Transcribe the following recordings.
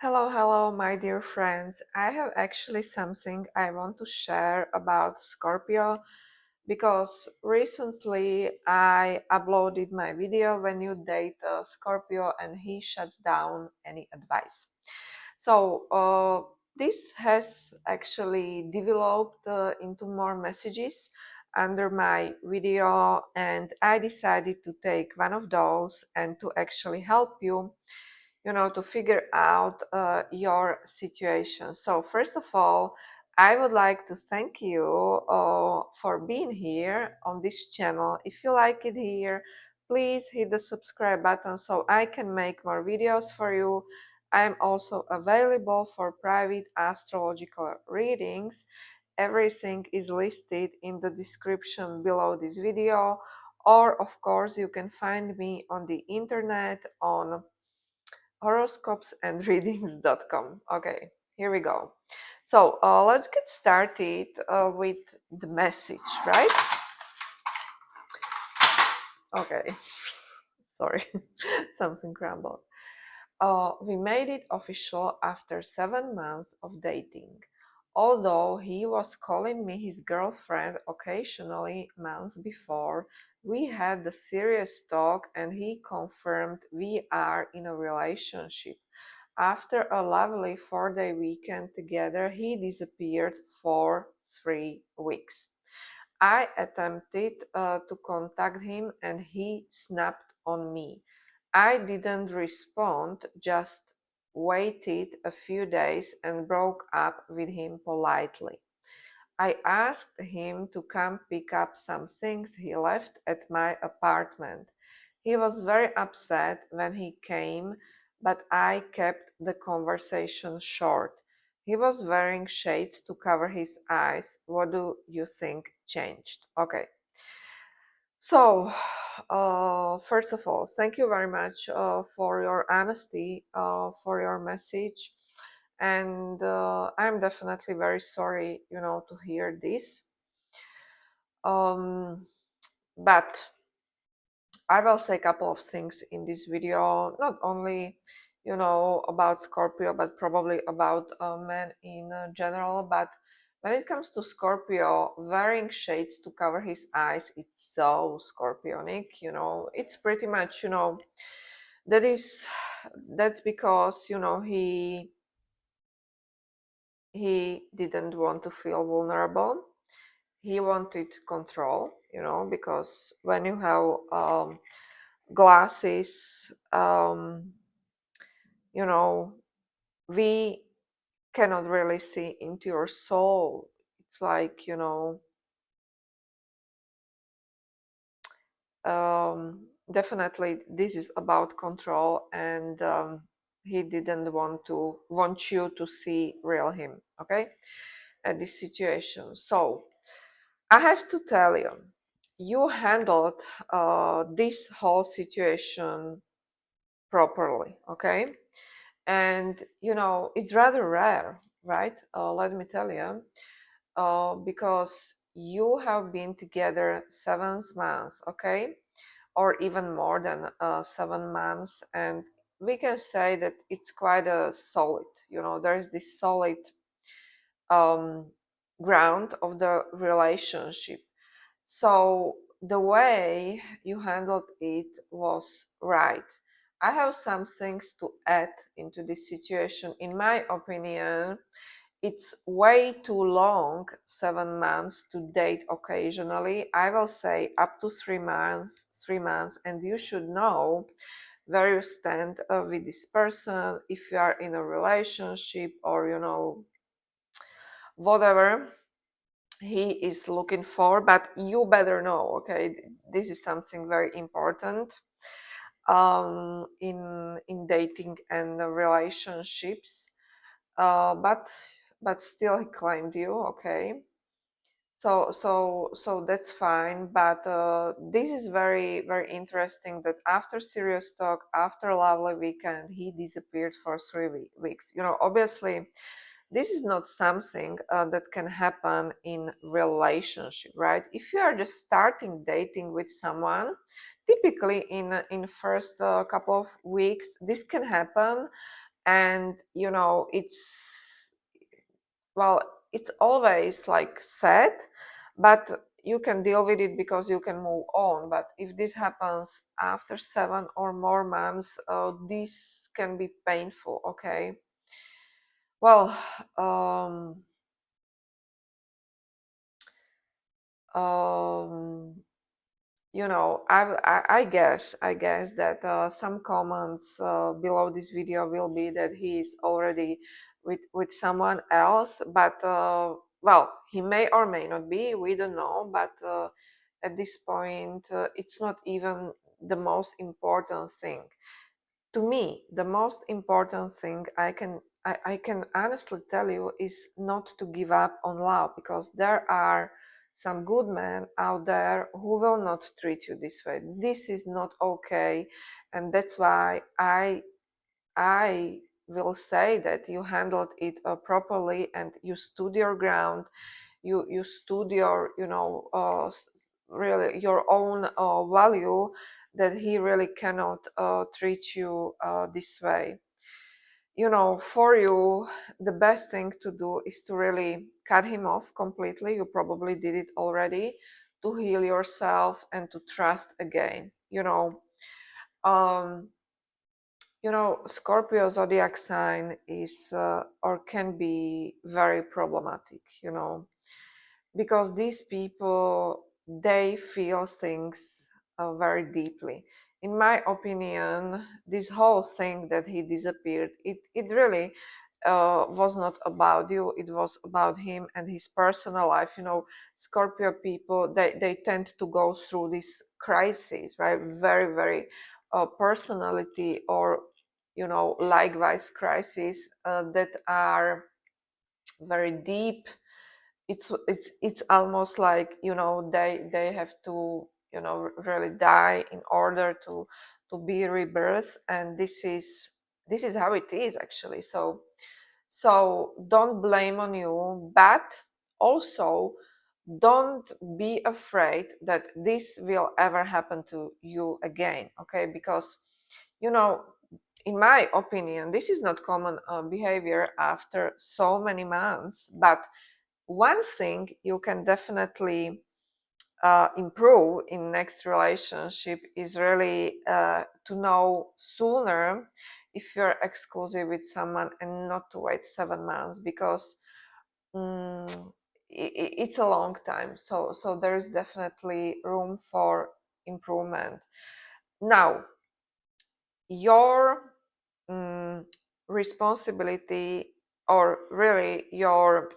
Hello, my dear friends. I have actually something I want to share about Scorpio because recently I uploaded my video when you date a Scorpio and he shuts down any advice. So this has actually developed into more messages under my video, and I decided to take one of those and to actually help you to figure out your situation. So first of all, I would like to thank you for being here on this channel. If you like it here, please hit the subscribe button so I can make more videos for you. I'm also available for private astrological readings. Everything is listed in the description below this video, or of course you can find me on the internet on horoscopes and readings.com. Okay, here we go. So let's get started with the message, right? Okay, sorry, something crumbled. We made it official after 7 months of dating. Although he was calling me his girlfriend occasionally months before, we had the serious talk and he confirmed we are in a relationship. After a lovely 4-day weekend together, he disappeared for 3 weeks. I attempted to contact him and he snapped on me. I didn't respond, just waited a few days and broke up with him politely. I asked him to come pick up some things he left at my apartment. He was very upset when he came, but I kept the conversation short. He was wearing shades to cover his eyes. What do you think changed? Okay. So, first of all, thank you very much for your honesty, for your message. And I'm definitely very sorry, to hear this. Um, but I will say a couple of things in this video, not only, about Scorpio, but probably about men in general. But when it comes to Scorpio, wearing shades to cover his eyes, it's so Scorpionic, It's pretty much, that is, that's because, he didn't want to feel vulnerable. He wanted control, because when you have glasses, you know we cannot really see into your soul. It's like, definitely this is about control, and he didn't want you to see real him, okay, at this situation. So I have to tell you, you handled this whole situation properly, okay? And it's rather rare, right? Let me tell you, because you have been together 7 months, okay, or even more than 7 months, and we can say that it's quite a solid. There's this solid um, ground of the relationship. So the way you handled it was right. I have some things to add into this situation. In my opinion, it's way too long, 7 months to date occasionally. I will say up to 3 months, and you should know where you stand with this person, if you are in a relationship, or whatever he is looking for. But you better know, okay, this is something very important in dating and relationships. But still he claimed you, okay. So that's fine, but this is very very interesting that after serious talk, after a lovely weekend, he disappeared for 3 weeks. Obviously this is not something that can happen in relationship, right? If you are just starting dating with someone, typically in first couple of weeks this can happen, And you know, well, it's always like sad, but you can deal with it because you can move on. But if this happens after 7 or more months, this can be painful. Okay, well, um um you know, I guess that some comments below this video will be that he is already with someone else, but well, he may or may not be, we don't know. But at this point, it's not even the most important thing. To me, the most important thing I can honestly tell you is not to give up on love, because there are some good men out there who will not treat you this way. This is not okay, and that's why I will say that you handled it properly, and you stood your ground. You stood your, you know, really your own value, that he really cannot treat you this way. You know, for you, the best thing to do is to really cut him off completely. You probably did it already, to heal yourself and to trust again. Um, Scorpio zodiac sign is or can be very problematic, because these people, they feel things very deeply. In my opinion, this whole thing that he disappeared, it really was not about you. It was about him and his personal life. Scorpio people, they tend to go through this crisis, right? Very, very personality, or likewise crises that are very deep. It's almost like, they have to, really die in order to be rebirth. And this is how it is, actually. So don't blame on you, but also don't be afraid that this will ever happen to you again. Okay, because you know in my opinion, this is not common behavior after so many months. But one thing you can definitely improve in next relationship is really to know sooner if you're exclusive with someone, and not to wait 7 months, because mm, it's a long time. So there is definitely room for improvement. Now, your mm, responsibility, or really your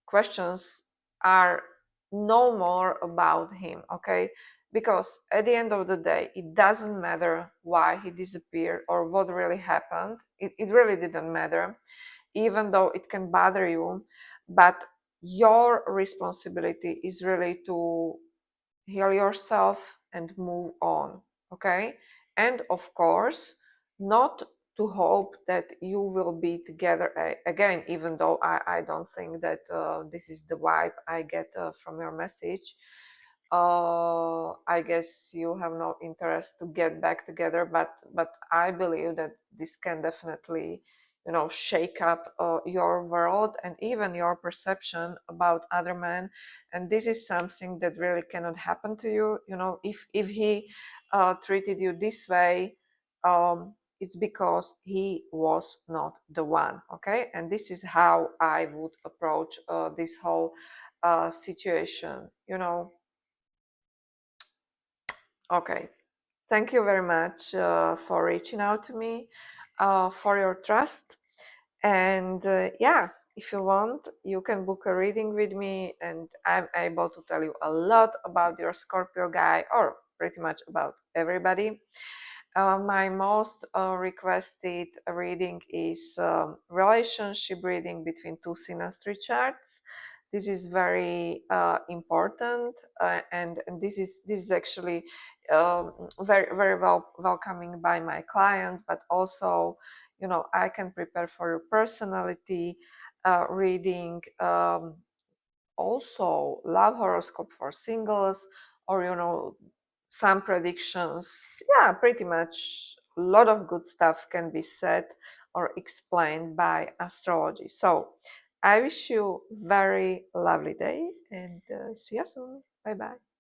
questions, are no more about him. Okay, because at the end of the day, it doesn't matter why he disappeared or what really happened. It really didn't matter, even though it can bother you. But your responsibility is really to heal yourself and move on. Okay, and of course, not to hope that you will be together again, even though I don't think that this is the vibe I get from your message. I guess you have no interest to get back together, but I believe that this can definitely, shake up your world and even your perception about other men. And this is something that really cannot happen to you. If he treated you this way, it's because he was not the one. Okay, and this is how I would approach this whole situation. Okay, thank you very much for reaching out to me, for your trust. And yeah, if you want, you can book a reading with me, and I'm able to tell you a lot about your Scorpio guy, or pretty much about everybody. My most requested reading is relationship reading between two synastry charts. This is very important, and this is actually very, very welcoming by my client. But also, I can prepare for your personality reading. Also love horoscope for singles, or some predictions. Yeah, pretty much a lot of good stuff can be said or explained by astrology. So I wish you very lovely day and see you soon. Bye bye.